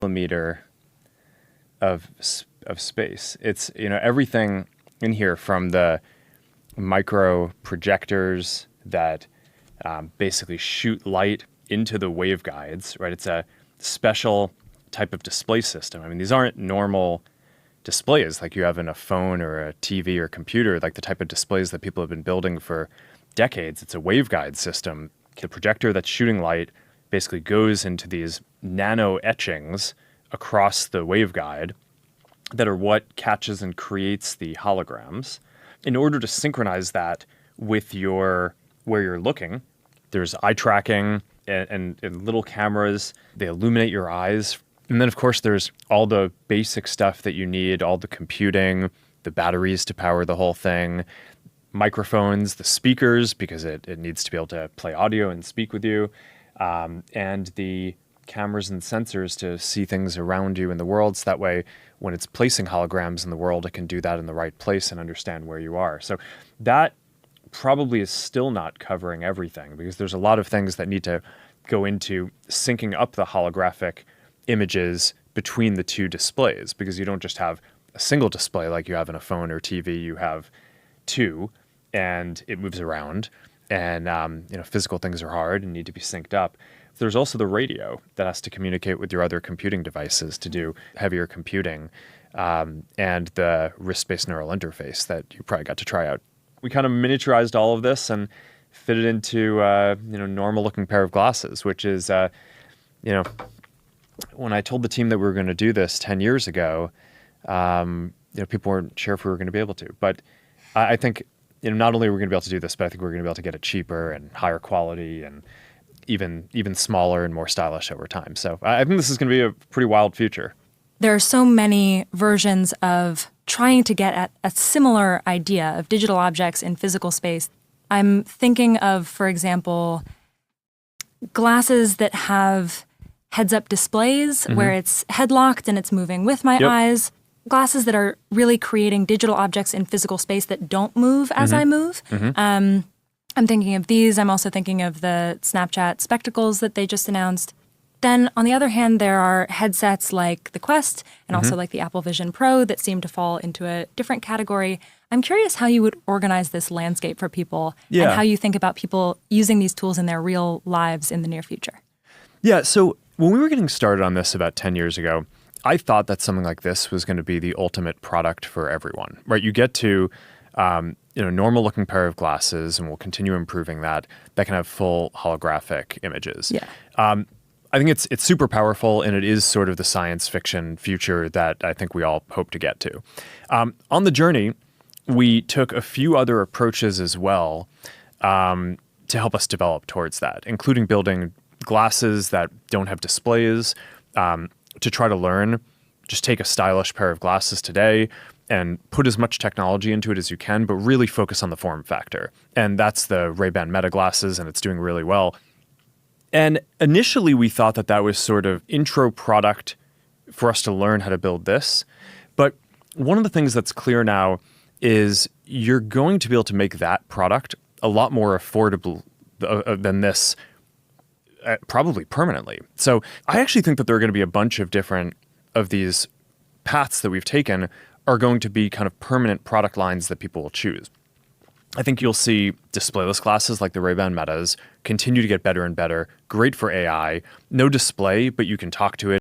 millimeter of space. It's, everything in here from the micro projectors that basically shoot light into the waveguides, right? It's a special type of display system. I mean, these aren't normal displays like you have in a phone or a TV or computer, like the type of displays that people have been building for decades. It's a waveguide system. The projector that's shooting light basically goes into these nano-etchings across the waveguide that are what catches and creates the holograms. In order to synchronize that with where you're looking, there's eye tracking and little cameras. They illuminate your eyes. And then, of course, there's all the basic stuff that you need, all the computing, the batteries to power the whole thing, microphones, the speakers, because it needs to be able to play audio and speak with you, and the cameras and sensors to see things around you in the world. So that way, when it's placing holograms in the world, it can do that in the right place and understand where you are. So that probably is still not covering everything, because there's a lot of things that need to go into syncing up the holographic images between the two displays, because you don't just have a single display like you have in a phone or TV. You have two, and it moves around, and physical things are hard and need to be synced up. There's also the radio that has to communicate with your other computing devices to do heavier computing, and the wrist-based neural interface that you probably got to try out. We kind of miniaturized all of this and fit it into normal-looking pair of glasses, which is when I told the team that we were going to do this 10 years ago, people weren't sure if we were going to be able to. But I think not only are we going to be able to do this, but I think we're going to be able to get it cheaper and higher quality and even smaller and more stylish over time. So I think this is going to be a pretty wild future. There are so many versions of trying to get at a similar idea of digital objects in physical space. I'm thinking of, for example, glasses that have heads-up displays where it's head-locked and it's moving with my eyes. Glasses that are really creating digital objects in physical space that don't move as I move. I'm thinking of these. I'm also thinking of the Snapchat spectacles that they just announced. Then, on the other hand, there are headsets like the Quest and also like the Apple Vision Pro that seem to fall into a different category. I'm curious how you would organize this landscape for people and how you think about people using these tools in their real lives in the near future. Yeah, so when we were getting started on this about 10 years ago, I thought that something like this was going to be the ultimate product for everyone, right? You get to normal-looking pair of glasses, and we'll continue improving that can have full holographic images. Yeah. I think it's super powerful, and it is sort of the science fiction future that I think we all hope to get to. On the journey, we took a few other approaches as well to help us develop towards that, including building glasses that don't have displays to try to learn. Just take a stylish pair of glasses today and put as much technology into it as you can, but really focus on the form factor. And that's the Ray-Ban Meta glasses, and it's doing really well. And initially, we thought that was sort of intro product for us to learn how to build this. But one of the things that's clear now is you're going to be able to make that product a lot more affordable than this, probably permanently. So I actually think that there are going to be a bunch of different of these paths that we've taken are going to be kind of permanent product lines that people will choose. I think you'll see displayless glasses like the Ray-Ban Metas continue to get better and better, great for AI, no display, but you can talk to it.